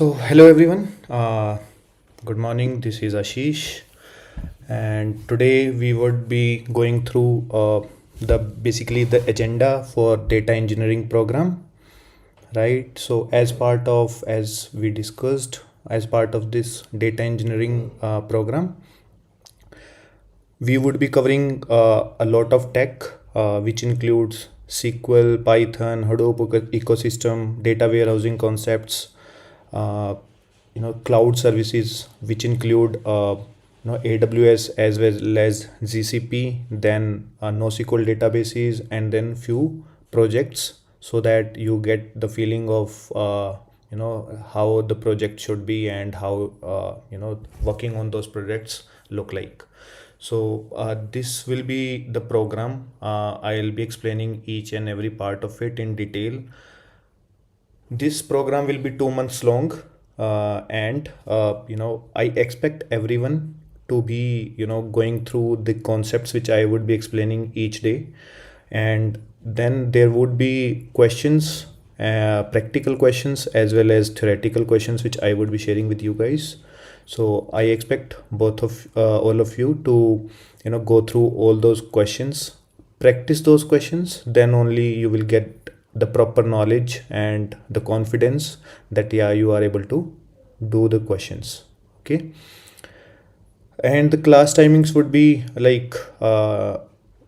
So, hello everyone. Good morning. This is Ashish, and today we would be going through the basically the agenda for data engineering program, right? So, as we discussed, as part of this data engineering program, we would be covering a lot of tech, which includes SQL, Python, Hadoop ecosystem, data warehousing concepts, uh, cloud services, which include AWS as well as GCP, then NoSQL databases, and then few projects, so that you get the feeling of how the project should be and how working on those projects look like. So this will be the program. I'll be explaining each and every part of it in detail. This program will be 2 months long, and I expect everyone to be going through the concepts which I would be explaining each day, and then there would be questions, practical questions as well as theoretical questions which I would be sharing with you guys. So I expect all of you to go through all those questions, practice those questions, then only you will get the proper knowledge and the confidence that yeah, you are able to do the questions. Okay. And the class timings would be like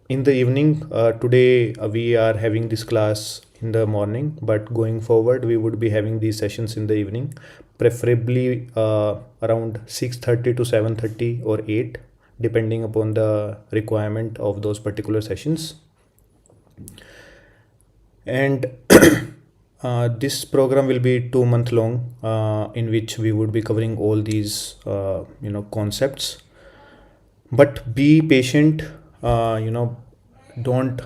in the evening. Today we are having this class in the morning, but going forward we would be having these sessions in the evening, preferably around 6:30 to 7:30 or 8, depending upon the requirement of those particular sessions. And this program will be 2 month long, in which we would be covering all these concepts. But be patient. Don't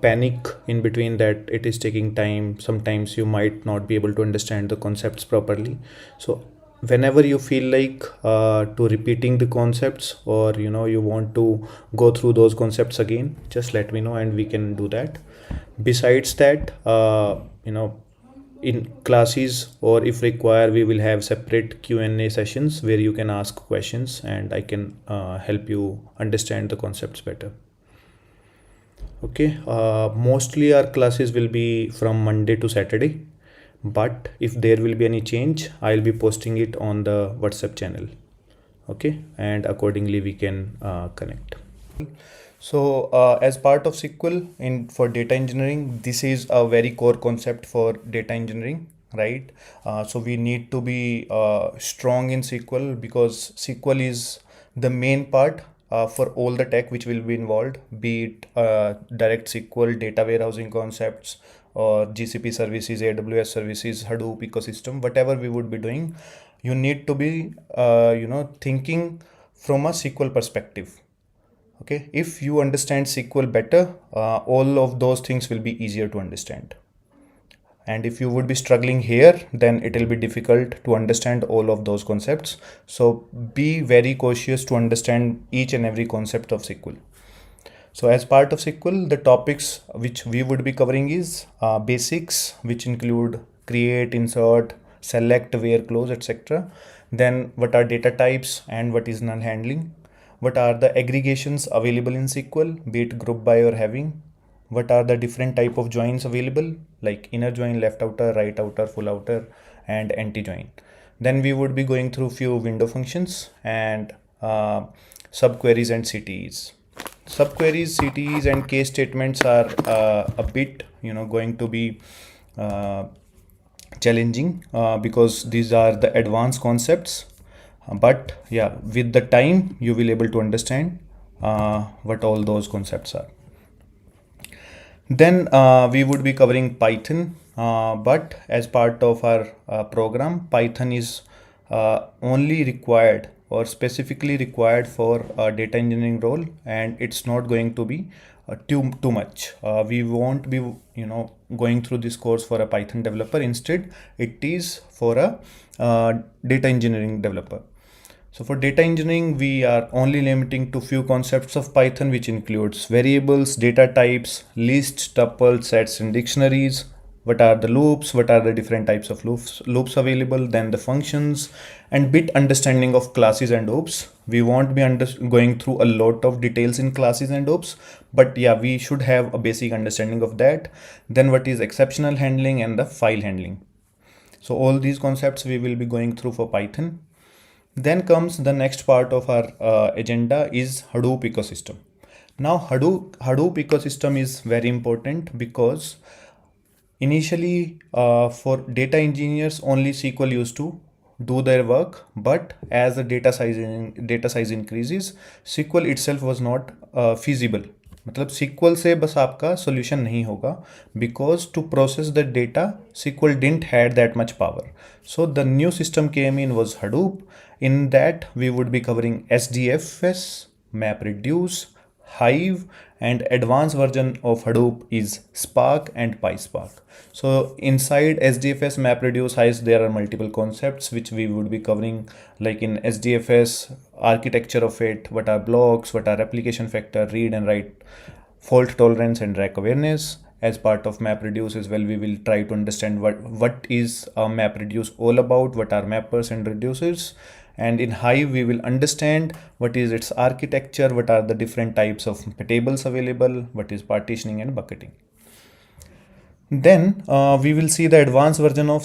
panic in between that it is taking time. Sometimes you might not be able to understand the concepts properly. So whenever you feel like to repeating the concepts, or you want to go through those concepts again, just let me know and we can do that. Besides that, in classes, or if required, we will have separate Q&A sessions where you can ask questions and I can help you understand the concepts better. Okay. Mostly our classes will be from Monday to Saturday, but if there will be any change, I'll be posting it on the WhatsApp channel. Okay, and accordingly we can connect. So as part of SQL in for data engineering, this is a very core concept for data engineering, right? So we need to be strong in SQL, because SQL is the main part for all the tech which will be involved, be it direct SQL, data warehousing concepts, or GCP services, AWS services, Hadoop ecosystem, whatever we would be doing, you need to be thinking from a SQL perspective. Okay, if you understand SQL better, all of those things will be easier to understand. And if you would be struggling here, then it will be difficult to understand all of those concepts. So be very cautious to understand each and every concept of SQL. So as part of SQL, the topics which we would be covering is basics, which include create, insert, select, where, close, etc. Then what are data types and what is null handling? What are the aggregations available in SQL, be it group by or having? What are the different type of joins available, like inner join, left outer, right outer, full outer, and anti join? Then we would be going through few window functions and subqueries and CTEs. Subqueries, CTEs, and case statements are a bit going to be challenging because these are the advanced concepts. But yeah, with the time you will able to understand what all those concepts are. Then we would be covering Python, but as part of our program, Python is only required or specifically required for a data engineering role, and it's not going to be too much. We won't be going through this course for a Python developer. Instead, it is for a data engineering developer. So for data engineering, we are only limiting to few concepts of Python, which includes variables, data types, lists, tuples, sets, and dictionaries, what are the loops, what are the different types of loops available, then the functions, and bit understanding of classes and OOPs. We won't be going through a lot of details in classes and OOPs, but yeah, we should have a basic understanding of that. Then what is exceptional handling and the file handling. So all these concepts we will be going through for Python. Then comes the next part of our agenda is Hadoop ecosystem. Now Hadoop ecosystem is very important because initially, for data engineers, only SQL used to do their work, but as the data size increases, SQL itself was not feasible. मतलब SQL से बस आपका solution नहीं होगा, because to process the data, SQL didn't had that much power. So the new system came in was Hadoop. In that we would be covering SDFS, MapReduce, Hive, and advanced version of Hadoop is Spark and PySpark. So inside SDFS, MapReduce, Hive, there are multiple concepts which we would be covering, like in SDFS, architecture of it, what are blocks, what are replication factor, read and write, fault tolerance, and rack awareness. As part of MapReduce as well, we will try to understand what is MapReduce all about, what are mappers and reducers. And in Hive, we will understand what is its architecture, what are the different types of tables available, what is partitioning and bucketing. Then we will see the advanced version of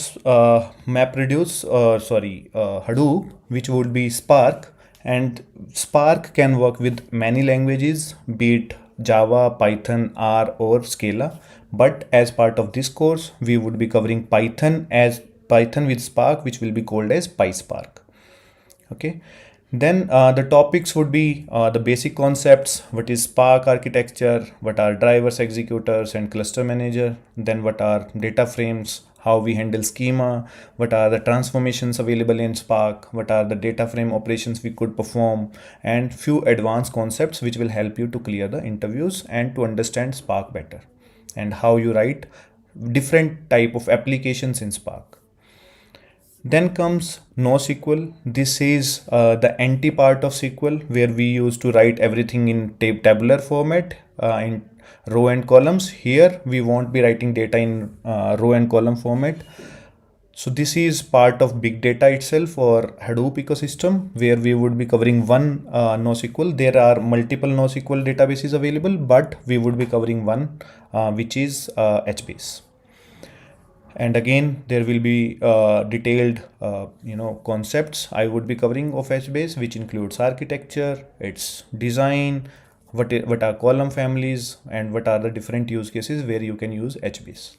Hadoop, which would be Spark. And Spark can work with many languages, be it Java, Python, R, or Scala. But as part of this course, we would be covering Python with Spark, which will be called as PySpark. Okay. Then the topics would be the basic concepts, what is Spark architecture, what are drivers, executors, and cluster manager, then what are data frames, how we handle schema, what are the transformations available in Spark, what are the data frame operations we could perform, and few advanced concepts which will help you to clear the interviews and to understand Spark better, and how you write different type of applications in Spark. Then comes NoSQL. This is the anti part of SQL, where we used to write everything in tabular format in row and columns. Here we won't be writing data in row and column format. So this is part of big data itself, or Hadoop ecosystem, where we would be covering one NoSQL. There are multiple NoSQL databases available, but we would be covering one, which is HBase. And again, there will be detailed concepts I would be covering of HBase, which includes architecture, its design, what are column families, and what are the different use cases where you can use HBase.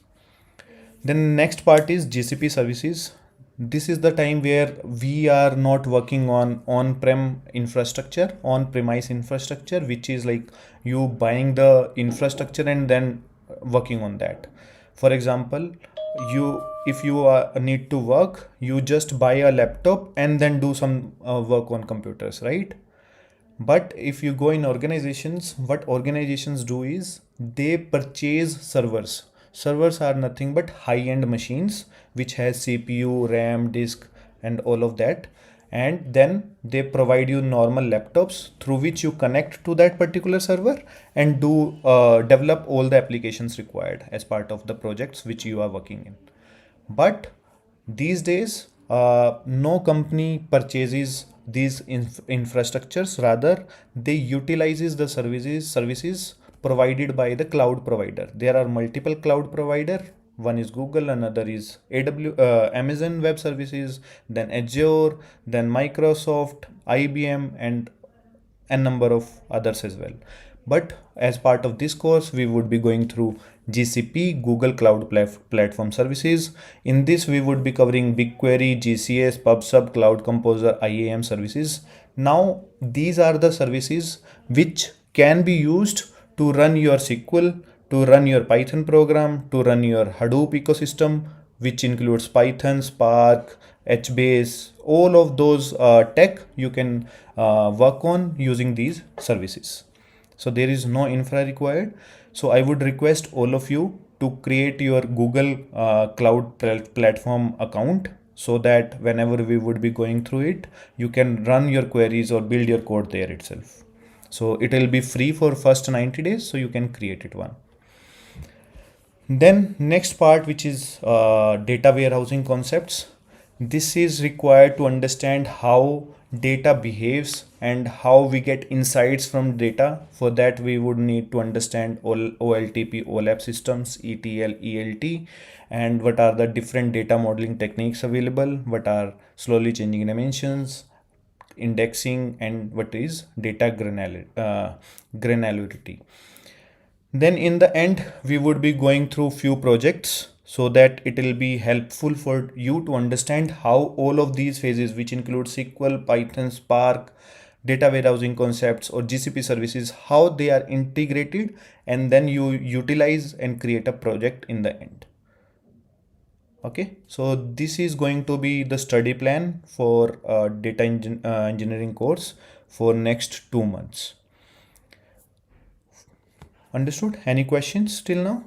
Then next part is GCP services. This is the time where we are not working on on-premise infrastructure, which is like you buying the infrastructure and then working on that. For example, if you need to work, you just buy a laptop and then do some work on computers, right? But if you go in organizations, what organizations do is they purchase servers. Servers are nothing but high-end machines which has CPU, RAM, disk, and all of that. And then they provide you normal laptops through which you connect to that particular server and do develop all the applications required as part of the projects which you are working in. But these days, no company purchases these infrastructures. Rather, they utilizes the services provided by the cloud provider. There are multiple cloud provider. One is Google, another is Amazon Web Services, then Azure, then Microsoft, IBM, and a number of others as well. But as part of this course, we would be going through GCP, Google Cloud Platform Services. In this, we would be covering BigQuery, GCS, PubSub, Cloud Composer, IAM services. Now, these are the services which can be used to run your SQL, to run your Python program, to run your Hadoop ecosystem, which includes Python, Spark, HBase, all of those tech you can work on using these services. So there is no infra required. So I would request all of you to create your Google Cloud Platform account, so that whenever we would be going through it, you can run your queries or build your code there itself. So it will be free for first 90 days, so you can create it one. Then next part, which is data warehousing concepts. This is required to understand how data behaves and how we get insights from data. For that, we would need to understand OLTP, OLAP systems, ETL, ELT, and what are the different data modeling techniques available, what are slowly changing dimensions, indexing, and what is data granularity. Then in the end, we would be going through few projects so that it will be helpful for you to understand how all of these phases, which include SQL, Python, Spark, data warehousing concepts or GCP services, how they are integrated, and then you utilize and create a project in the end. Okay, so this is going to be the study plan for engineering course for next 2 months. Understood? Any questions till now?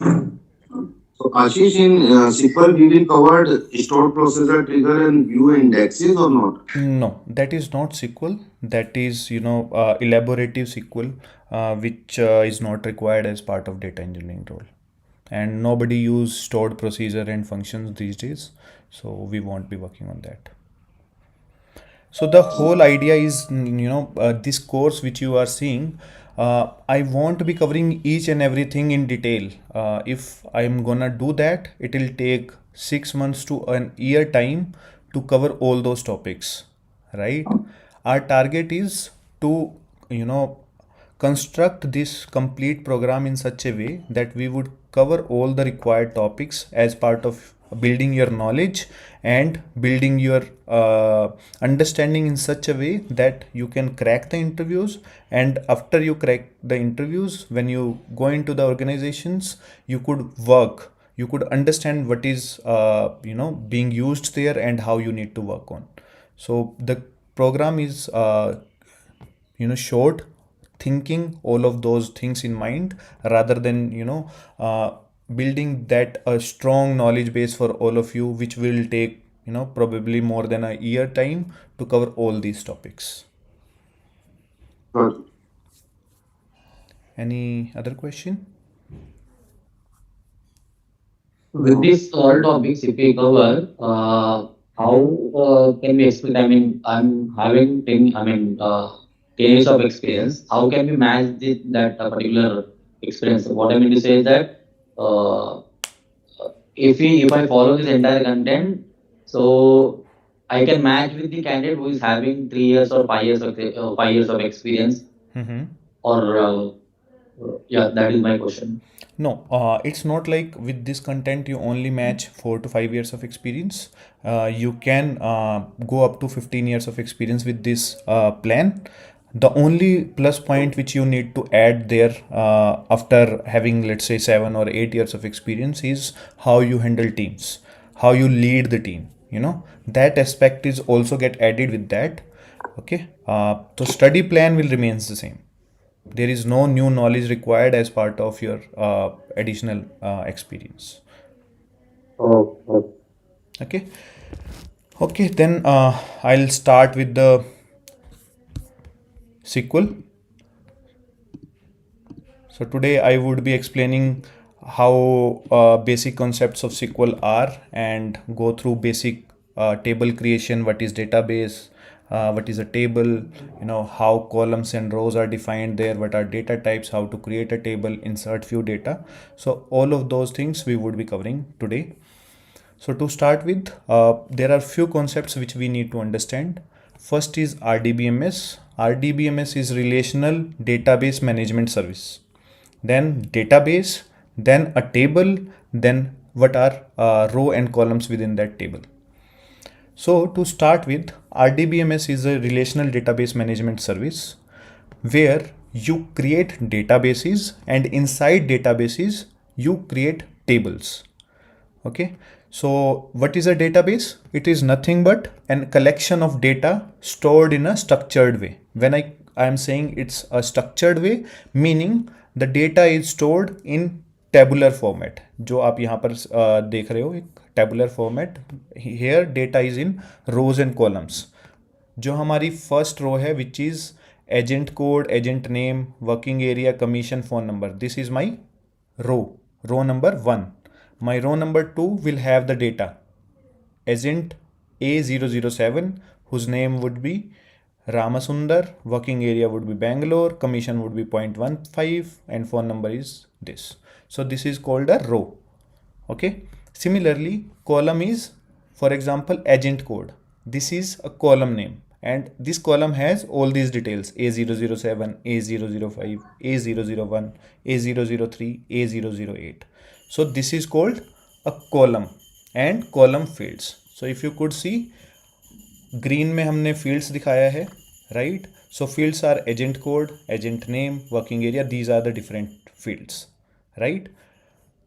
So Ashish, in SQL, we will cover stored procedure, trigger, and view indexes or not? No, that is not SQL. That is, elaborative SQL, which is not required as part of data engineering role. And nobody use stored procedure and functions these days, so we won't be working on that. So the whole idea is, this course which you are seeing, I won't be covering each and everything in detail. If I'm gonna do that, it will take 6 months to an year time to cover all those topics, right? Our target is to, you know, construct this complete program in such a way that we would cover all the required topics as part of building your knowledge and building your understanding in such a way that you can crack the interviews. And after you crack the interviews, when you go into the organizations, you could work, you could understand what is being used there and how you need to work on. So the program is short, thinking all of those things in mind, rather than building that a strong knowledge base for all of you, which will take probably more than a year time to cover all these topics. Got Any other question? With this all topics, if we cover, how can we expect? I mean, I'm having 10 years of experience. How can we match that particular experience? What I mean to say is that uh, if I follow this entire content, so I can match with the candidate who is having 3 years or 5 years of 5 years of experience, Mm-hmm. or yeah, that is my question. No, it's not like with this content you only match 4 to 5 years of experience. You can go up to 15 years of experience with this plan. The only plus point which you need to add there after having, let's say, 7 or 8 years of experience is how you handle teams, how you lead the team. That aspect is also get added with that. Okay, so study plan will remains the same. There is no new knowledge required as part of your additional experience. Oh, oh. Okay. Okay, then I'll start with the SQL. So today I would be explaining how basic concepts of SQL are, and go through basic table creation, what is database, what is a table, how columns and rows are defined there, what are data types, how to create a table, insert few data. So all of those things we would be covering today. So to start with, there are few concepts which we need to understand. First is RDBMS. RDBMS is Relational Database Management Service. Then database, then a table, then what are row and columns within that table. So to start with, RDBMS is a Relational Database Management Service where you create databases, and inside databases you create tables. Okay, so what is a database? It is nothing but a collection of data stored in a structured way. When I am saying it's a structured way, meaning the data is stored in tabular format. जो आप यहाँ पर देख रहे हो, एक tabular format. Here data is in rows and columns. जो हमारी first row है, which is agent code, agent name, working area, commission, phone number. This is my row number 1. My row number 2 will have the data. Agent A007, whose name would be Ramasundar, working area would be Bangalore, commission would be 0.15, and phone number is this. So this is called a row. Okay. Similarly, column is, for example, agent code. This is a column name, and this column has all these details: A007, A005, A001, A003, A008. So this is called a column and column fields. So if you could see, green में हमने fields दिखाया है, right? So fields are agent code, agent name, working area. These are the different fields, right?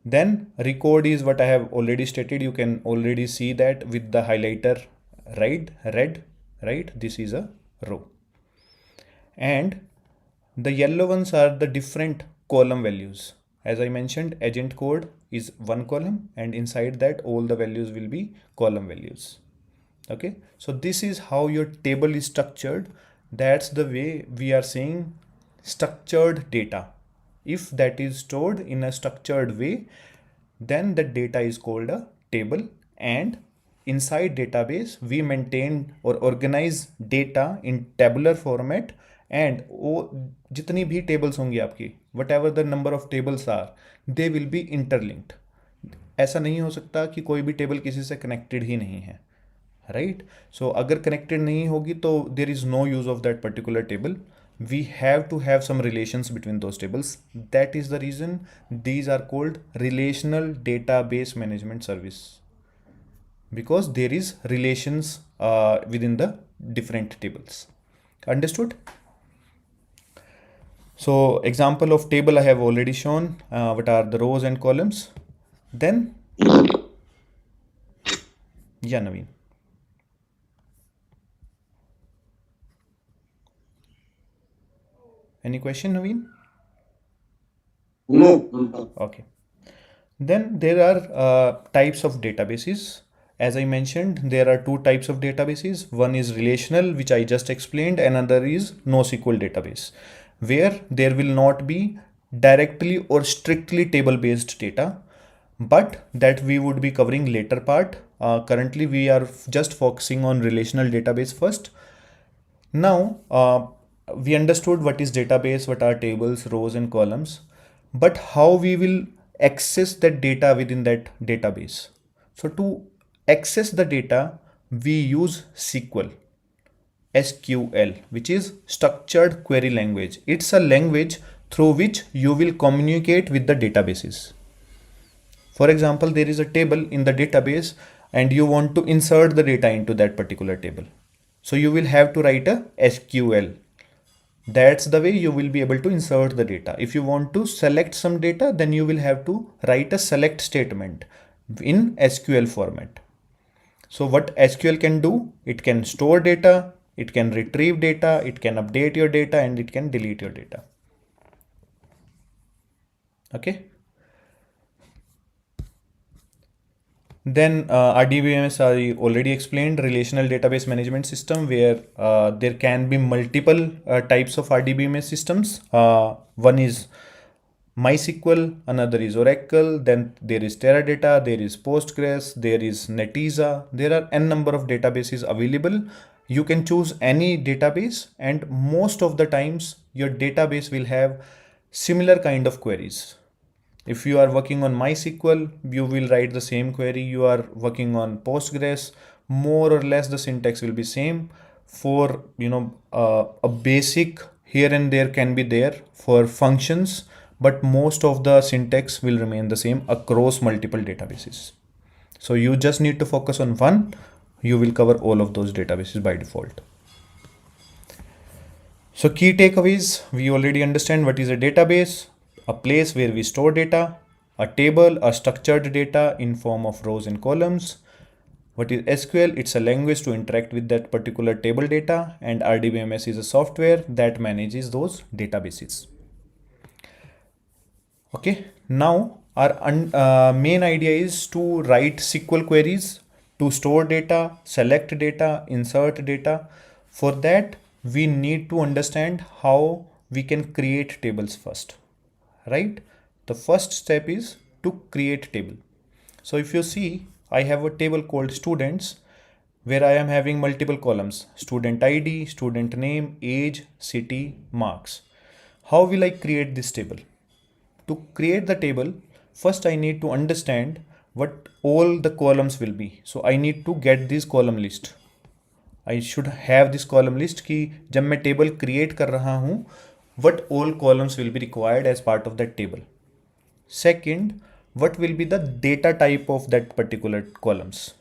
Then record is what I have already stated. You can already see that with the highlighter red, right? This is a row. And the yellow ones are the different column values. As I mentioned, agent code is one column, and inside that all the values will be column values. Okay, so this is how your table is structured. That's the way we are saying structured data. If that is stored in a structured way, then the data is called a table. And inside database, we maintain or organize data in tabular format. And jitni bhi tables hongi aapki, whatever the number of tables are, they will be interlinked. ऐसा नहीं हो सकता कि कोई भी table किसी से connected ही नहीं है, राइट? सो अगर कनेक्टेड नहीं होगी तो there is no use of that particular table. We have to have some relations between those tables. That is the reason these are called relational database management service, because there is relations within the different tables. Understood? So example of table I have already shown. What are the rows and columns? Then yeah, Naveen. Any question, Naveen? No. Okay. Then there are types of databases. As I mentioned, there are two types of databases. One is relational, which I just explained. Another is NoSQL database, where there will not be directly or strictly table-based data, but that we would be covering later part. Currently, we are just focusing on relational database first. Now, we understood what is database, what are tables, rows and columns, but how we will access that data within that database. So to access the data, we use SQL, which is structured query language. It's a language through which you will communicate with the databases. For example, there is a table in the database and you want to insert the data into that particular table. So you will have to write a SQL. That's the way you will be able to insert the data. If you want to select some data, then you will have to write a select statement in SQL format. So what SQL can do, it can store data, it can retrieve data, it can update your data, and it can delete your data. Okay. Then RDBMS I already explained, relational database management system, where there can be multiple types of RDBMS systems. One is MySQL, another is Oracle, then there is Teradata, there is Postgres, there is Netezza. There are n number of databases available. You can choose any database, and most of the times your database will have similar kind of queries. If you are working on MySQL, you will write the same query. You are working on Postgres, more or less the syntax will be same. For a basic here and there can be there for functions, but most of the syntax will remain the same across multiple databases. So you just need to focus on one. You will cover all of those databases by default. So key takeaways, we already understand what is a database: a place where we store data; a table, a structured data in form of rows and columns. What is SQL? It's a language to interact with that particular table data, and RDBMS is a software that manages those databases. Okay, now our main idea is to write SQL queries to store data, select data, insert data. For that, we need to understand how we can create tables first, right? The first step is to create table. So if you see, I have a table called students where I am having multiple columns: student ID, student name, age, city, marks. How will I create this table? To create the table, first I need to understand what all the columns will be. So I need to get this column list. I should have this column list कि जब मैं table create कर रहा हूँ, what all columns will be required as part of that table. Second, what will be the data type of that particular columns.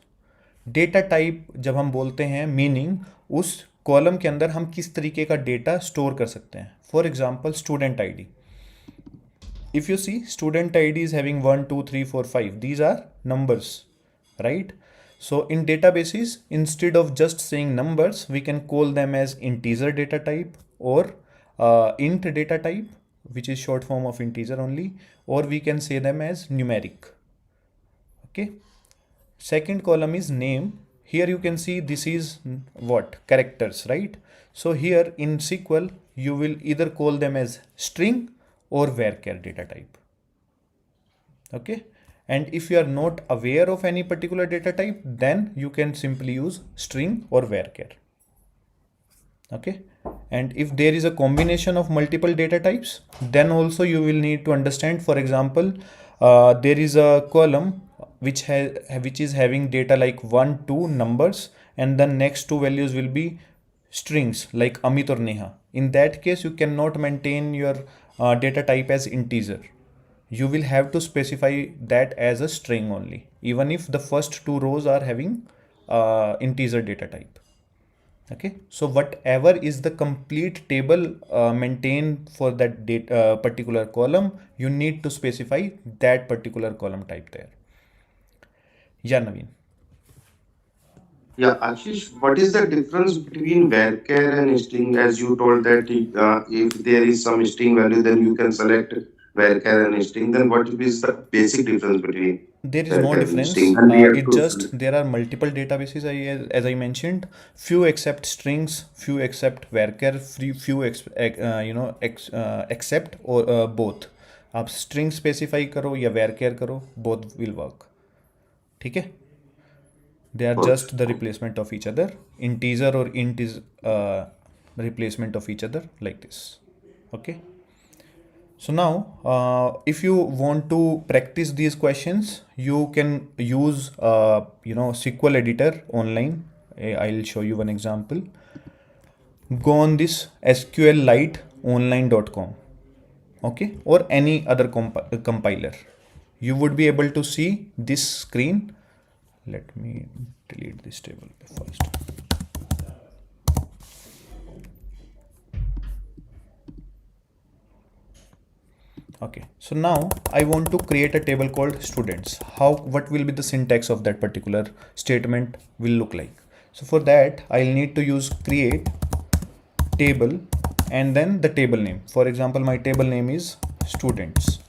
Data type जब हम बोलते हैं, meaning उस कॉलम के अंदर हम किस तरीके का डेटा स्टोर कर सकते हैं. For example student ID. If you see, student ID is having 1, 2, 3, 4, 5. These are numbers, right? So in databases, instead of just saying numbers, we can call them as integer data type or int data type, which is short form of integer only, or we can say them as numeric. Okay. Second column is name. Here you can see this is what? Characters, right? So here in SQL, you will either call them as string or varchar data type. Okay. And if you are not aware of any particular data type, then you can simply use string or varchar. Okay. And if there is a combination of multiple data types, then also you will need to understand, for example, there is a column which is having data like 1, 2 numbers, and the next two values will be strings like Amit or Neha. In that case, you cannot maintain your data type as integer. You will have to specify that as a string only, even if the first two rows are having integer data type. Okay, so whatever is the complete table maintained for that data, particular column, you need to specify that particular column type there. Yeah, Naveen. Yeah, Ashish, what is the difference between varchar and string? As you told that if there is some string value, then you can select varchar and string. Then what is the basic difference between There is no varchar and difference. string? And we have It to just there are multiple databases. As I mentioned, few accept strings, few accept varchar, few accept or both. आप string specify करो या varchar करो, both will work. ठीक है? They are just the replacement of each other. Integer or int is replacement of each other like this. Okay. So now, if you want to practice these questions, you can use SQL editor online. I'll show you one example. Go on this SQLite.online.com, okay, or any other compiler. You would be able to see this screen. Let me delete this table first. Okay, so now I want to create a table called students. What will be the syntax of that particular statement will look like? So for that, I'll need to use create table and then the table name. For example, my table name is students.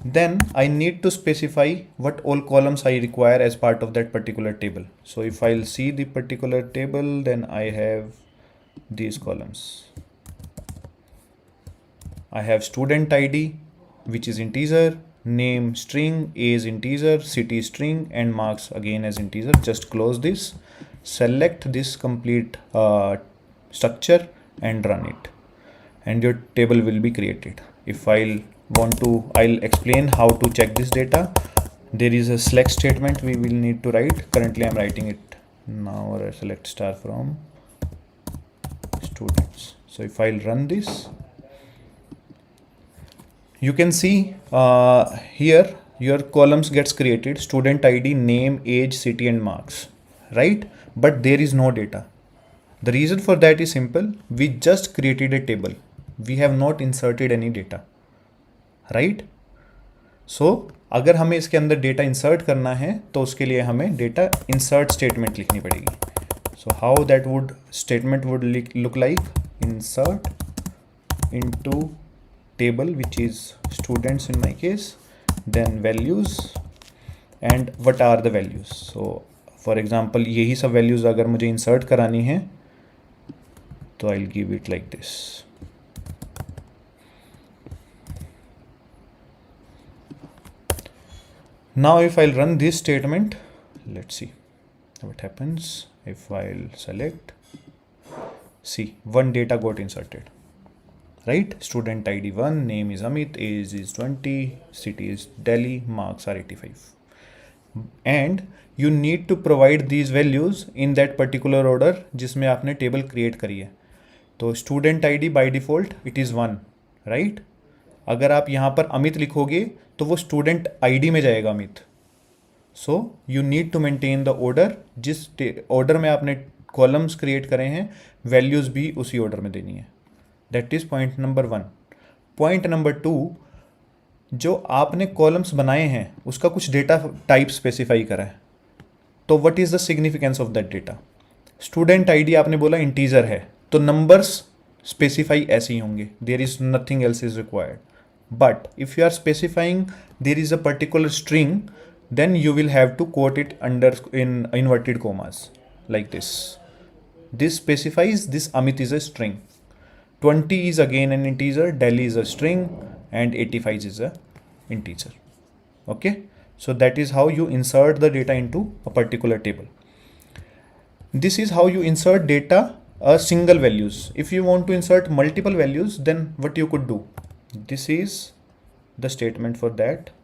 Then I need to specify what all columns I require as part of that particular table. So if I'll see the particular table, then I have these columns. I have student ID, which is integer, name string, age integer, city string, and marks again as integer. Just close this, select this complete structure and run it, and your table will be created. If I'll explain how to check this data. There is a select statement we will need to write. Currently I'm writing it now, or select star from students. So if I'll run this, you can see here your columns gets created: student ID, name, age, city, and marks, right? But there is no data. The reason for that is simple. We just created a table. We have not inserted any data, right? So अगर हमें इसके अंदर data insert करना है तो उसके लिए हमें डेटा इंसर्ट स्टेटमेंट लिखनी पड़ेगी. So how that statement would look like: insert into table, which is students in my case, then values, and what are the values. So for example, यही सब values अगर मुझे insert करानी है So I'll give it like this. Now if I'll run this statement, let's see what happens. If I'll select, see, one data got inserted, right? Student ID 1, name is Amit, age is 20, city is Delhi, marks are 85. And you need to provide these values in that particular order जिसमें आपने table create करी है. तो student ID by default it is 1, right? अगर आप यहाँ पर अमित लिखोगे तो वो स्टूडेंट आईडी में जाएगा Amit. So you need to maintain the order. जिस ऑर्डर में आपने कॉलम्स क्रिएट करे हैं वैल्यूज़ भी उसी ऑर्डर में देनी है. That is point number 1. Point number 2, जो आपने कॉलम्स बनाए हैं उसका कुछ डेटा टाइप स्पेसिफाई करा है. तो what is the significance of that data? Student ID आपने बोला इंटीजर है तो नंबर्स स्पेसिफाई ऐसे ही होंगे. There is nothing else is required. But if you are specifying there is a particular string, then you will have to quote it under in inverted commas like this. This specifies this Amit is a string. 20 is again an integer, Delhi is a string, and 85 is a integer. Okay, so that is how you insert the data into a particular table. This is how you insert data single values. If you want to insert multiple values, then what you could do, this is the statement for that.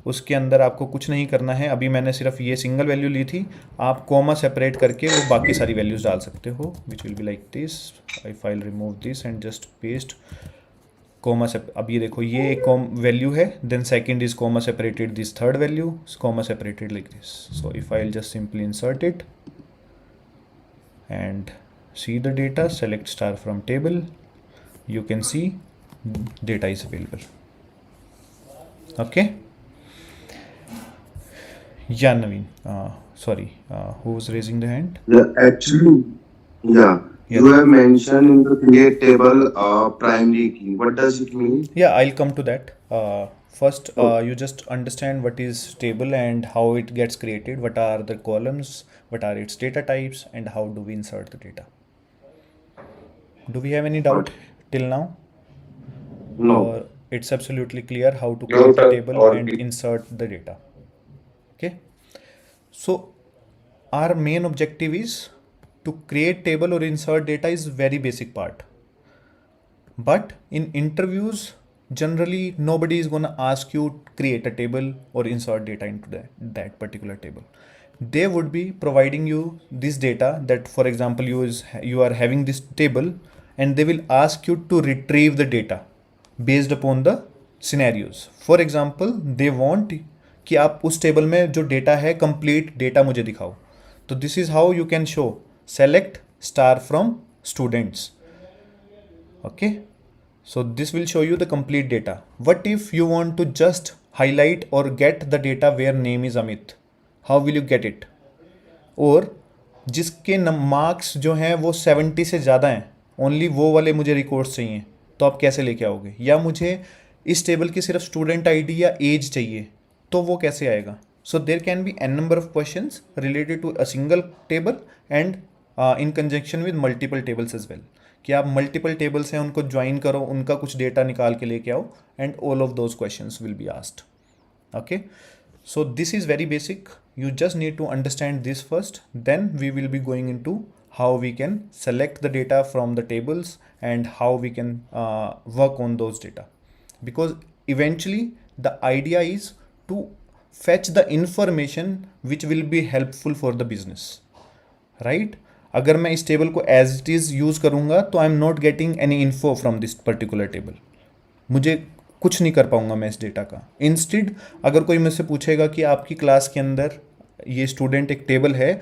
उसके अंदर आपको कुछ नहीं करना है. अभी मैंने सिर्फ ये सिंगल वैल्यू ली थी. आप कॉमा सेपरेट करके वो बाकी सारी वैल्यूज़ डाल सकते हो, which will be like this. If I remove this and just paste comma sep. अब ये देखो ये एक वैल्यू है, then second is comma separated, this third value comma separated like this. So if I just simply insert it and see the data, select star from table, you can see data is available. Okay. Yeah, Naveen. Sorry, who was raising the hand? Yeah, actually, yeah. Yeah. You have mentioned in the create table primary key. What does it mean? Yeah, I'll come to that. First, Oh. you just understand what is table and how it gets created, what are the columns, what are its data types, and how do we insert the data. Do we have any doubt till now? No. Or it's absolutely clear how to No, create a sir. table Or and insert the data. Okay. So our main objective is to create table or insert data is very basic part. But in interviews, generally nobody is gonna ask you to create a table or insert data into that particular table. They would be providing you this data that, for example, you are having this table and they will ask you to retrieve the data based upon the scenarios. For example, they want कि आप उस table में जो data है complete data मुझे दिखाओ. तो this is how you can show select star from students. Okay, so this will show you the complete data. What if you want to just highlight or get the data where name is Amit? How will you get it? और जिसके marks जो हैं वो 70 से ज़्यादा हैं, only वो वाले मुझे रिकॉर्ड्स चाहिए, तो आप कैसे लेके आओगे? या मुझे इस टेबल की सिर्फ स्टूडेंट आईडी या एज चाहिए, तो वो कैसे आएगा? So there can be an number of questions related to a single table and in conjunction with multiple tables as well. कि आप मल्टीपल टेबल्स हैं उनको ज्वाइन करो, उनका कुछ डेटा निकाल के लेके आओ, and all of those questions will be asked. Okay, so this is very basic. You just need to understand this first, then we will be going into how we can select the data from the tables and how we can work on those data. Because eventually the idea is to fetch the information which will be helpful for the business, right? अगर मैं इस table को as it is use करूँगा तो आई am not getting any info from this particular table. मुझे कुछ नहीं कर पाऊँगा मैं इस डेटा का. इंस्टेड अगर कोई मुझसे पूछेगा कि आपकी क्लास के अंदर ये स्टूडेंट एक टेबल है,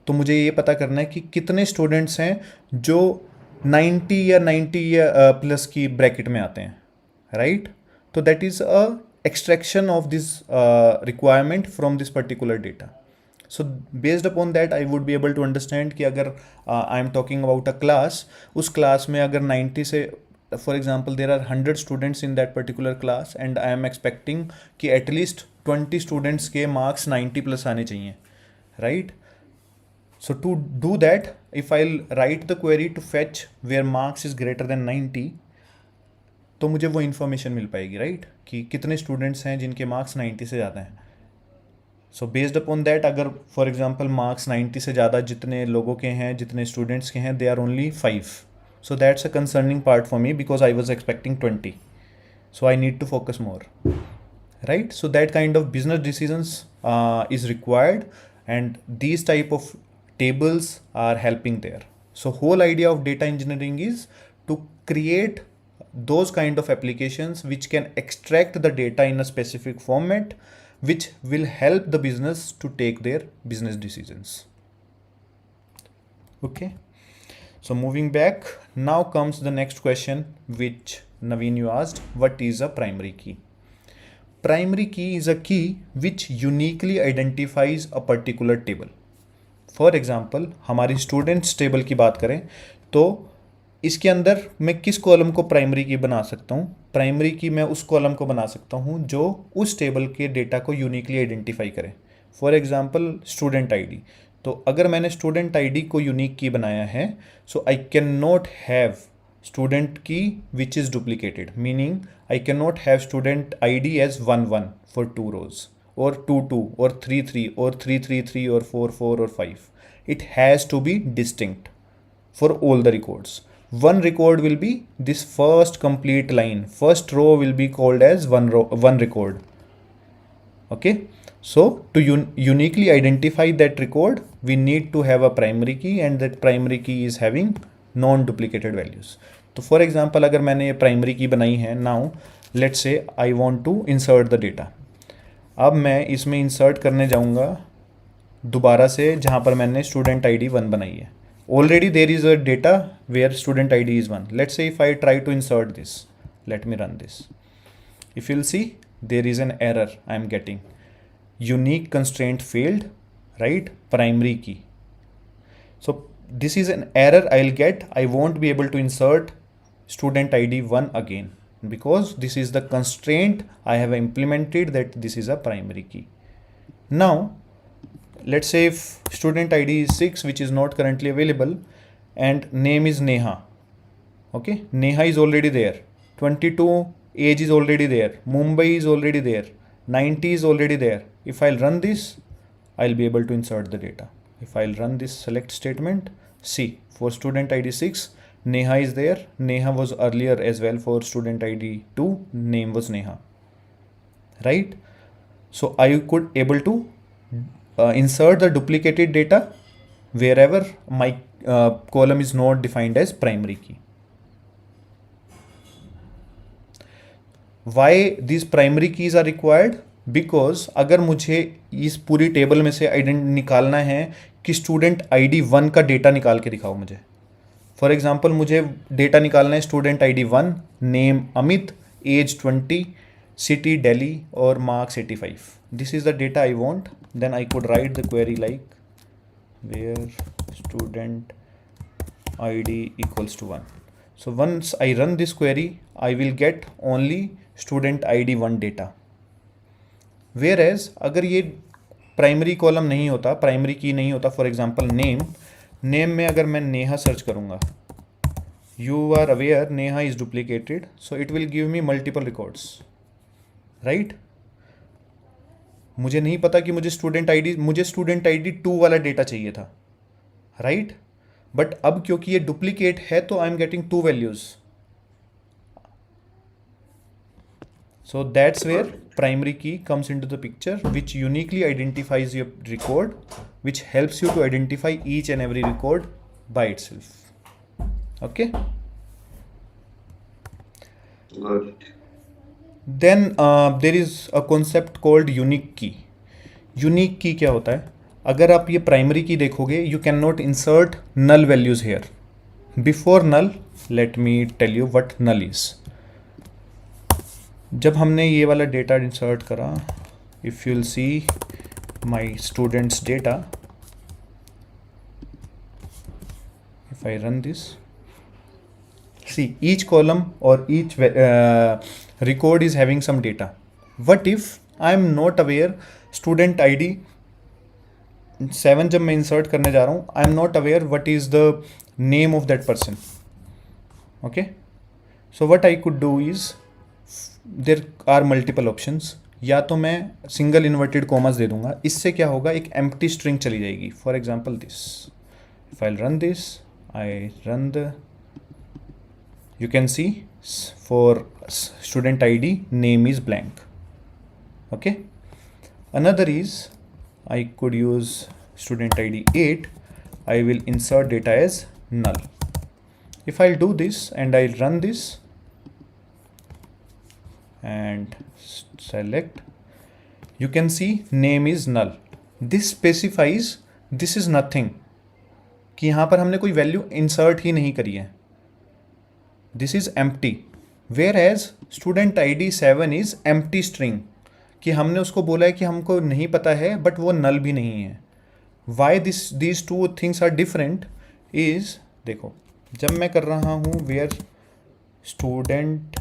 तो मुझे ये पता करना है कि कितने स्टूडेंट्स हैं जो 90 या 90 या प्लस की ब्रैकेट में आते हैं, राइट? तो that is a extraction of this requirement from this particular data. So based upon that I would be able to understand कि अगर I am talking about a class, उस क्लास में अगर 90 से, for example, there are 100 students in that particular class and I am expecting कि at least 20 students के marks 90 plus आने चाहिए, right? So to do that, if I'll write the query to fetch where marks is greater than 90, तो मुझे वो information मिल पाएगी, right, कि कितने स्टूडेंट्स हैं जिनके मार्क्स 90 से ज़्यादा हैं. सो बेस्ड अपॉन दैट, अगर फॉर एग्जांपल मार्क्स 90 से ज़्यादा जितने लोगों के हैं, जितने स्टूडेंट्स के हैं, they are only 5. So that's a concerning part for me because I was expecting 20. So I need to focus more, right? So that kind of business decisions is required, and these type of tables are helping there. So whole idea of data engineering is to create those kind of applications which can extract the data in a specific format, which will help the business to take their business decisions. Okay, so moving back, now comes the next question which Naveen you asked, what is a primary key? Primary key is a key which uniquely identifies a particular table. For example, हमारी students table की बात करें तो इसके अंदर मैं किस column को प्राइमरी की बना सकता हूँ? प्राइमरी की मैं उस कॉलम को बना सकता हूँ जो उस टेबल के डेटा को यूनिकली आइडेंटिफाई करे. For example student ID. तो अगर मैंने स्टूडेंट आईडी को यूनिक की बनाया है, so I can not have student key which is duplicated, meaning I cannot have student ID as 1 1 for 2 rows, or 2 2, or 3 3, or 3 3 3, or 4 4, or 5. It has to be distinct for all the records. One record will be this first complete line. First row will be called as one record. Okay. So to uniquely identify that record, we need to have a primary key, and that primary key is having non-duplicated values. तो for example अगर मैंने ये primary की बनाई है, now let's say I want to insert the data. अब मैं इसमें इंसर्ट करने जाऊंगा दोबारा से जहाँ पर मैंने स्टूडेंट आईडी 1 बनाई है. Already there is a data where student ID is 1. Let's say if I try to insert this, let me run this. If you'll see, there is an error I am getting. Unique constraint failed, right? Primary key. So this is an error I'll get. I won't be able to insert student ID 1 again because this is the constraint I have implemented, that this is a primary key. Now let's say if student ID is 6, which is not currently available, and name is Neha. Okay, Neha is already there. 22 age is already there. Mumbai is already there. 90 is already there. If I'll run this, I'll be able to insert the data. If I'll run this select statement, see, for student ID 6, Neha is there. Neha was earlier as well. For student ID 2, name was Neha, right? So I could able to insert the duplicated data wherever my column is not defined as primary key. Why these primary keys are required? Because अगर मुझे इस पूरी table में से निकालना है कि student ID 1 का डेटा निकाल के दिखाओ मुझे. फॉर एग्जाम्पल मुझे डेटा निकालना है student ID 1, name Amit, age 20, city Delhi, और marks 85. This is the data I want. Then I could write the query like where student ID equals to 1. So once I run this query, I will get only student ID 1 data. Whereas अगर ये primary column नहीं होता, primary की नहीं होता, for example name में अगर मैं नेहा सर्च करूँगा, you are aware Neha is duplicated, so it will give me multiple records, right? मुझे नहीं पता कि मुझे स्टूडेंट आईडी 2 वाला डेटा चाहिए था, राइट? बट अब क्योंकि ये डुप्लीकेट है तो I am getting 2 values. So that's where primary key comes into the picture, which uniquely identifies your record, which helps you to identify each and every record by itself. Okay. Good. Then there is a concept called unique key. Unique key क्या होता है? अगर आप ये primary की देखोगे, you cannot insert null values here. Before null, let me tell you what null is. जब हमने ये वाला डेटा इंसर्ट करा, if you'll see my students data, if I run this, see each column और each record is having some data. What if I am not aware student ID 7 जब मैं insert करने जा रहा हूँ, I am not aware what is the name of that person. Okay, so what I could do is, there are multiple options. या तो मैं single inverted commas दे दूंगा, इससे क्या होगा, एक एम्प्टी स्ट्रिंग चली जाएगी. For example this, if I run this, I run the, you can see for student id name is blank. Okay, another is I could use student id 8, I will insert data as null. If I'll do this and I'll run this and select, you can see name is null. This specifies this is nothing, कि यहाँ पर हमने कोई value insert ही नहीं करी है. This is empty, whereas student I D 7 is empty string, कि हमने उसको बोला है कि हमको नहीं पता है, बट वो नल भी नहीं है. Why these two things are different is, देखो जब मैं कर रहा हूँ where student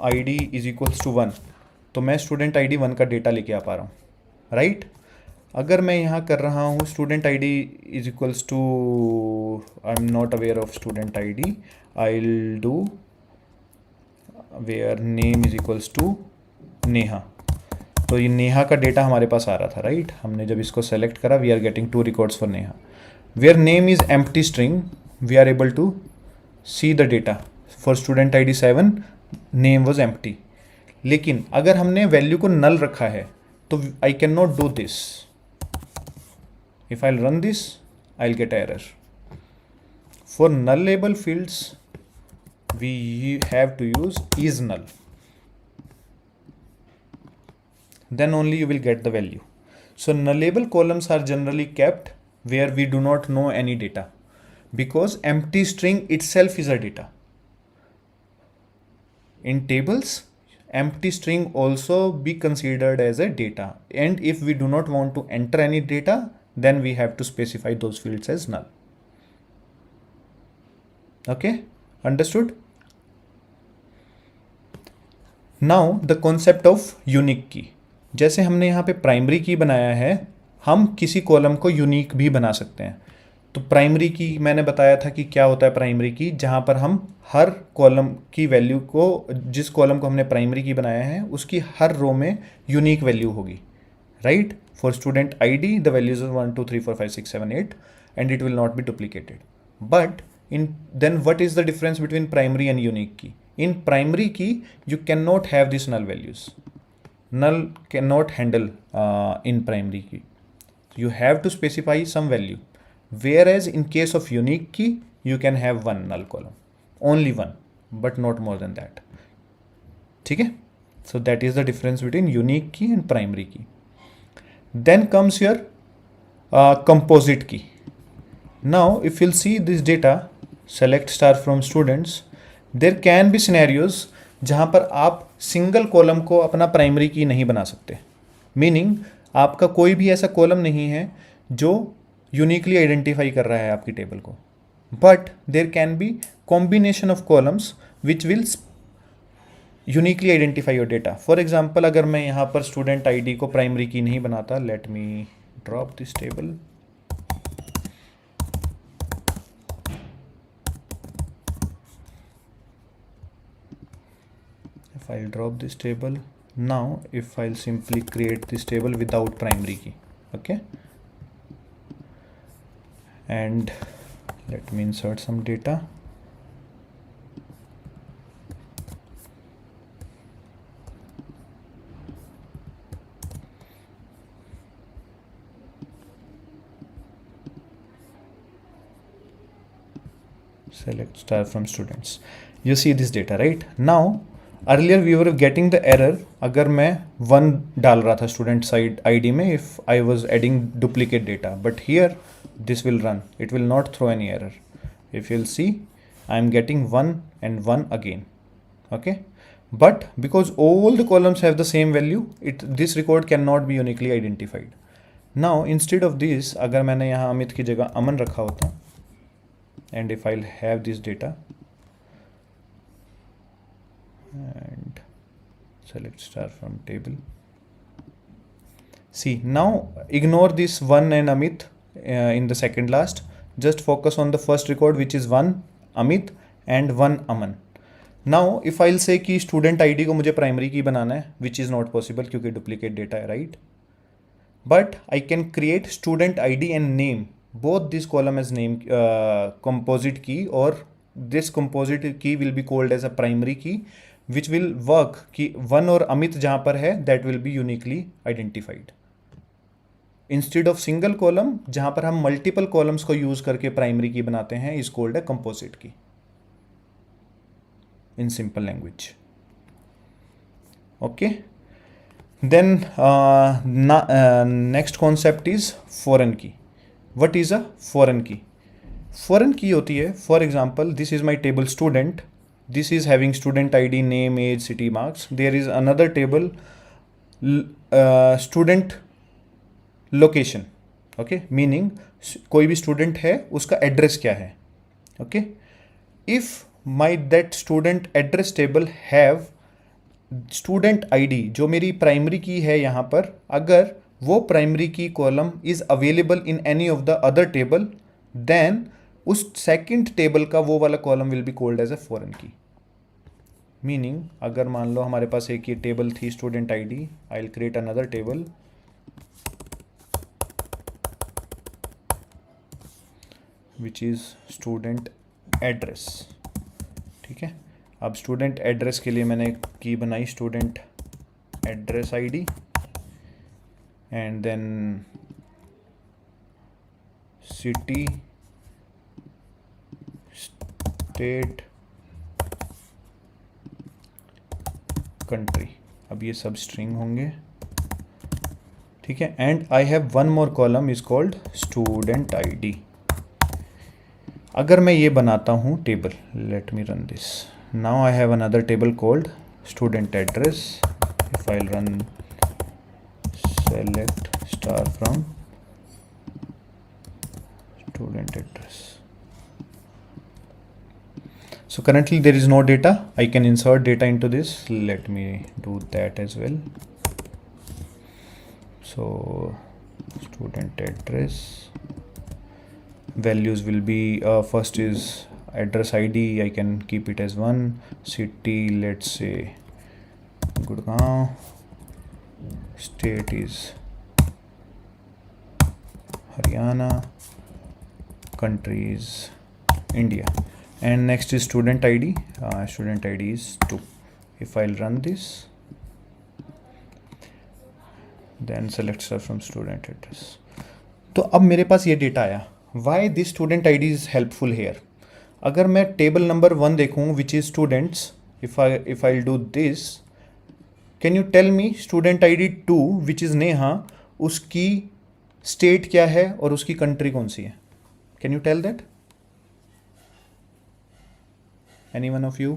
I D is equals to 1, तो मैं स्टूडेंट आई डी 1 का डेटा लेके आ पा रहा हूँ, राइट. अगर मैं यहाँ कर रहा हूँ student I D is equals to, I am not aware of student I D, I will do where name is equals to Neha. तो ये नेहा का डेटा हमारे पास आ रहा था, राइट. हमने जब इसको सेलेक्ट करा, we are getting 2 records for Neha. Where name is empty string, we are able to see the data. For student I D 7 name was empty. लेकिन अगर हमने वैल्यू को नल रखा है, तो I can not do this. If I'll run this, I'll get error. For nullable fields, we have to use is null. Then only you will get the value. So nullable columns are generally kept where we do not know any data, because empty string itself is a data. In tables, empty string also be considered as a data, and if we do not want to enter any data, then we have to specify those fields as null. Okay, understood? Now the concept of unique key. जैसे हमने यहाँ पे primary की बनाया है, हम किसी column को यूनिक भी बना सकते हैं. तो प्राइमरी की मैंने बताया था कि क्या होता है प्राइमरी की, जहाँ पर हम हर कॉलम की वैल्यू को, जिस कॉलम को हमने प्राइमरी की बनाया है, उसकी हर रो में यूनिक वैल्यू होगी, right. For student ID, the values are 1, 2, 3, 4, 5, 6, 7, 8, and it will not be duplicated. But then what is the difference between primary and unique key? In primary key, you cannot have these null values. Null cannot handle in primary key. You have to specify some value. Whereas in case of unique key, you can have one null column, only one, but not more than that. Okay? So that is the difference between unique key and primary key. Then comes your composite key. Now if you'll see this data, select star from students, there can be scenarios जहाँ पर आप single column को अपना primary की नहीं बना सकते. Meaning आपका कोई भी ऐसा कॉलम नहीं है जो यूनिकली आइडेंटिफाई कर रहा है आपकी टेबल को, but there can B combination of columns which will uniquely identify your data. For example, अगर मैं यहाँ पर स्टूडेंट आईडी को प्राइमरी की नहीं बनाता, let me drop this table. If I'll drop this table now, if I'll simply create this table without primary key, okay, and let me insert some data. Select star from students. You see this data, right? Now earlier we were getting the error अगर मैं 1 डाल रहा था student side ID में, if I was adding duplicate data, but here this will run, it will not throw any error. If you'll see, I am getting 1 and 1 again, okay, but because all the columns have the same value, this record cannot be uniquely identified. Now instead of this, अगर मैंने यहाँ अमित की जगह अमन रखा होता, and if I'll have this data and select star from table, See, now ignore this one and Amit in the second last. Just focus on the first record, which is one Amit and one Aman. Now if I'll say कि student ID को मुझे primary key बनाना है, which is not possible क्योंकि duplicate data है, right? But I can create student ID and name, both this column as name composite key, or this composite key will be called as a primary key, which will work कि one और Amit जहाँ पर है that will be uniquely identified. Instead of single column जहां पर हम multiple columns को use करके प्राइमरी की बनाते हैं is called a composite key in simple language. Okay, then next concept is foreign key. What is a foreign key? Foreign key होती है, for example this is my table student, this is having student ID, name, age, city, marks. There is another table student location. Okay, meaning कोई भी student है उसका address क्या है. Okay, if my that student address table have student ID जो मेरी primary की है यहाँ पर, अगर वो primary key column is available in any of the other table, then उस सेकंड टेबल का वो वाला column will be called as a foreign key. Meaning अगर मान लो हमारे पास एक ये टेबल थी student ID, I will create another table which is student address. ठीक है, अब स्टूडेंट एड्रेस के लिए मैंने की बनाई student address ID, and then city, state, country. अब ये सब स्ट्रिंग होंगे. ठीक है, and I have one more column is called student ID. अगर मैं ये बनाता हूँ table, let me run this. Now I have another table called student address. If I run select star from student address. So currently there is no data. I can insert data into this. Let me do that as well. So student address values will be first is address ID. I can keep it as 1. City, let's say Gurgaon. State is Haryana. Country is India. And next is student ID. Student ID is 2. If I'll run this, then select star from student address. तो अब मेरे पास ये data आया. Why this student ID is helpful here? अगर मैं table number 1 देखूँ which is students, if I'll do this, can you tell me student ID 2 which is Neha, उसकी state क्या है और उसकी कंट्री कौन सी है? Can you tell that? Any one of you?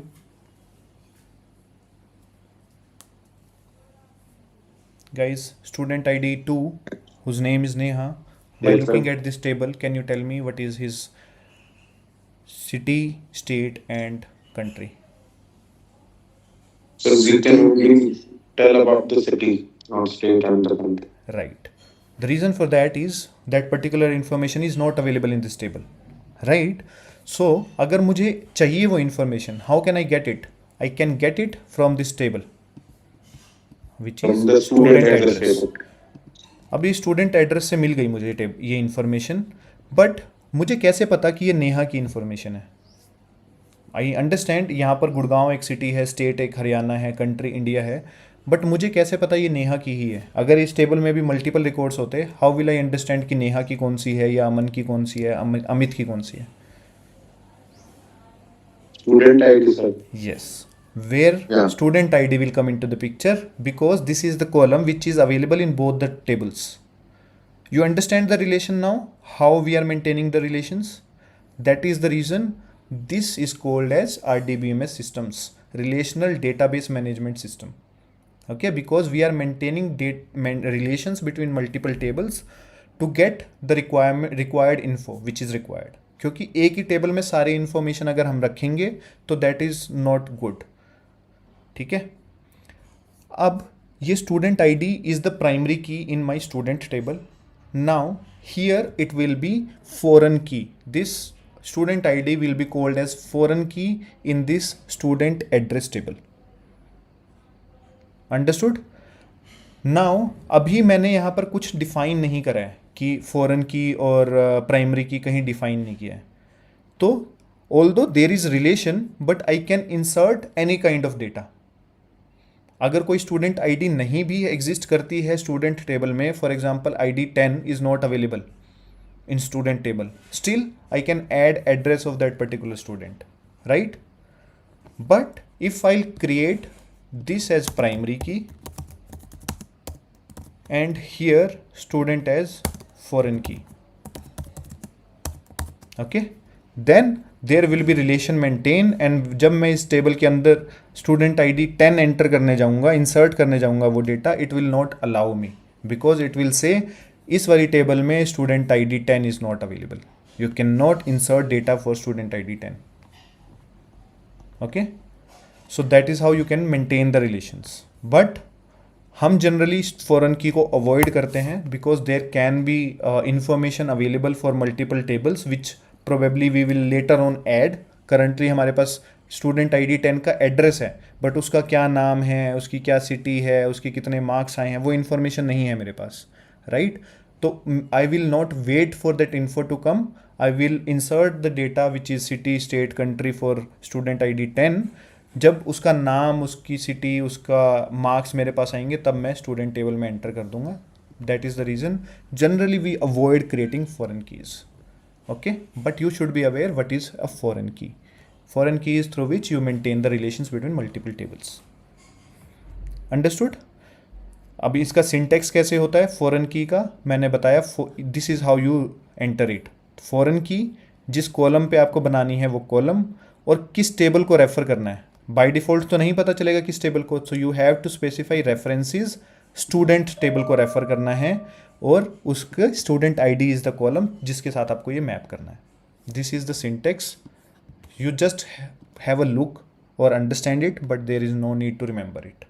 Guys, student ID 2 whose name is Neha, by Yes, looking sir. at this table, can you tell me what is his city, state and country? So you can only tell about the city, not state and the country. Right. The reason for that is that particular information is not available in this table. Right? So अगर मुझे चाहिए वो information, how can I get it? I can get it from this table, which is From the student address table. अब ये student address से मिल गई मुझे ये इन्फॉर्मेशन, बट मुझे कैसे पता कि ये नेहा की इन्फॉर्मेशन है? आई अंडरस्टैंड यहाँ पर गुड़गांव एक सिटी है, स्टेट एक हरियाणा है, कंट्री इंडिया है, बट मुझे कैसे पता ये नेहा की ही है? अगर इस टेबल में भी मल्टीपल रिकॉर्ड्स होते, हाउ विल आई अंडरस्टैंड कि नेहा की कौन सी है या अमन की कौन सी है, अमित की कौन सी है? Student ID, sir. Yes, where Yeah. student ID will come into the picture, because this is the column which is available in both the tables. You understand the relation now, how we are maintaining the relations? That is the reason this is called as RDBMS systems, relational database management system. Okay, because we are maintaining relations between multiple tables to get the required info which is required. क्योंकि एक ही table में सारे information अगर हम रखेंगे तो that is not good. ठीक है, अब ये student ID is the primary key in my student table. Now here it will be foreign key. This student ID will be called as foreign key in this student address table. Understood? Now अभी मैंने यहाँ पर कुछ define नहीं करा है कि foreign की और प्राइमरी की कहीं डिफाइन नहीं किया है. तो although there is relation but I can insert any kind of data. अगर कोई स्टूडेंट आईडी नहीं भी एग्जिस्ट करती है स्टूडेंट टेबल में, for example ID 10 is not available in student table, still I can add address of that particular student, right? But if I create this as primary key and here student as foreign key, okay, then there will be relation maintain. and जब मैं इस table के अंदर student id 10 enter करने जाऊंगा, insert करने जाऊंगा वो data, it will not allow me because it will say इस वाली टेबल में student id 10 is not available. You cannot insert data for student id 10. okay, so that is how you can maintain the relations. But हम generally foreign key को avoid करते हैं because there can be information available for multiple tables which probably we will later on add. Currently हमारे पास student ID 10 का address है but उसका क्या नाम है, उसकी क्या सिटी है, उसके कितने मार्क्स आए हैं, वो इन्फॉर्मेशन नहीं है मेरे पास, राइट? तो I will not wait for that info to come. I will insert the data which is city state country for student ID 10. जब उसका नाम, उसकी सिटी, उसका मार्क्स मेरे पास आएंगे तब मैं स्टूडेंट टेबल में एंटर कर दूंगा. That is the reason generally we avoid creating foreign keys. Okay, but you should be aware what is a foreign key. Foreign key is through which you maintain the relations between multiple tables. Understood? अभी इसका syntax कैसे होता है foreign की का मैंने बताया. This is how you enter it. Foreign की जिस कॉलम पे आपको बनानी है वो कॉलम और किस टेबल को रेफर करना है. बाय डिफ़ॉल्ट तो नहीं पता चलेगा किस टेबल को, so you have to specify references. Student table को रेफर करना है और उसके student ID is the column जिसके साथ आपको ये मैप करना है. This is the syntax. You just have a look और understand it but there is no need to remember it.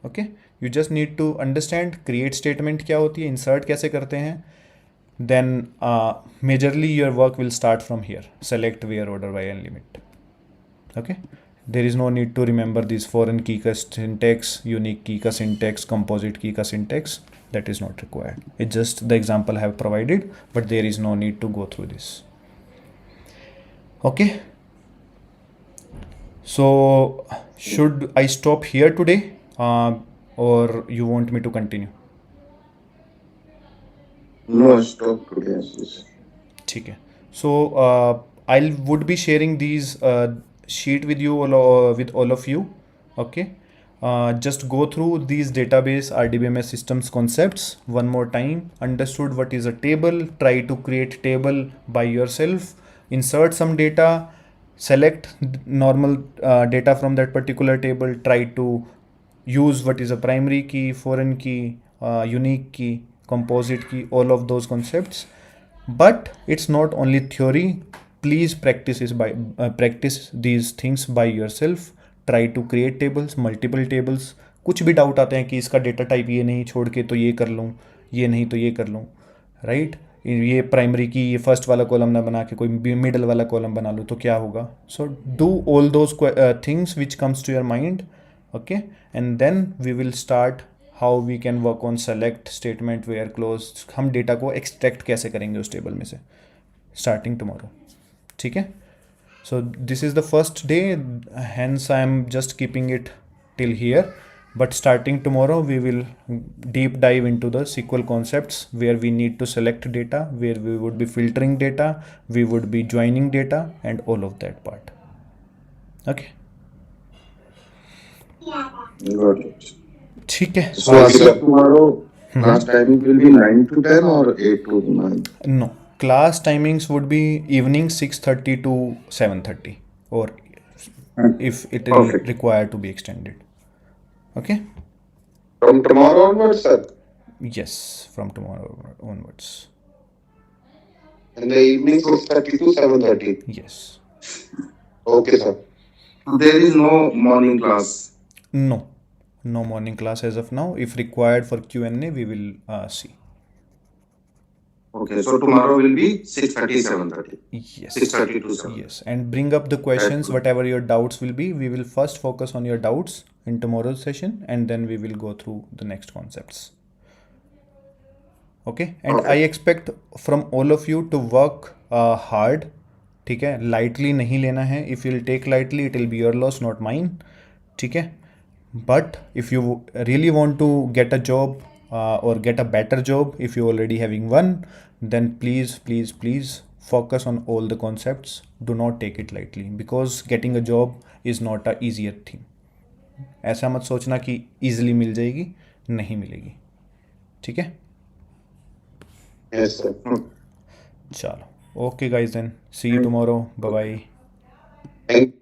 Okay, you just need to understand create statement क्या होती है, इंसर्ट कैसे करते हैं. then majorly your work will start from here. Select, where, order, by, and limit. Okay, there is no need to remember this foreign key ka syntax, unique key ka syntax, composite key ka syntax. That is not required. It's just the example I have provided, but there is no need to go through this. Okay, so should I stop here today or you want me to continue? No, stop today. ठीक है. So I would be sharing these sheet with you with all of you. Okay, just go through these database RDBMS systems concepts one more time. Understood what is a table? Try to create table by yourself. Insert some data. Select normal data from that particular table. Try to use what is a primary key, foreign key, unique key, composite key, all of those concepts. But it's not only theory. Please practice these things by yourself. Try to create tables, multiple tables. कुछ भी doubt आते हैं कि इसका data type ये नहीं छोड़ के तो ये कर लूँ, ये नहीं तो ये कर लूँ, राइट? ये प्राइमरी की ये फर्स्ट वाला कॉलम ना बना के कोई मिडल वाला कॉलम बना लूँ तो क्या होगा. So do all those things which comes to your mind. Okay, and then we will start how we can work on select statement, where, clause. हम डेटा को एक्सट्रैक्ट कैसे करेंगे उस टेबल में से स्टार्टिंग टुमारो. ठीक है, so this is the first day, hence I am just keeping it till here. But starting tomorrow, we will deep dive into the SQL concepts where we need to select data, where we would be filtering data, we would be joining data, and all of that part. Okay. Got it. ठीक है. So tomorrow, class timing will be 9 to 10 or 8 to 9? No, class timings would be evening 6:30 to 7:30, or if it is required to be extended. Okay. From tomorrow onwards, sir? Yes, from tomorrow onwards. In the evening 6:30 to 7:30? Yes. Okay, sir. There is no morning class? No, No morning class as of now. If required for Q&A, we will see. Okay, so tomorrow will be 6:30, 7:30. Yes. 6:30 to 7. Yes. And bring up the questions, good. whatever your doubts will be. We will first focus on your doubts in tomorrow's session, and then we will go through the next concepts. Okay. And I Okay. expect from all of you to work hard. ठीक है, lightly नहीं लेना है. If you'll take lightly, it will be your loss, not mine. ठीक है. But if you really want to get a job or get a better job, if you're already having one, then please focus on all the concepts. Do not take it lightly, because getting a job is not a easier thing. ऐसा मत सोचना कि easily मिल जाएगी, नहीं मिलेगी. ठीक है. Yes, sir. चलो. Okay guys, then see you tomorrow. Bye bye. Thank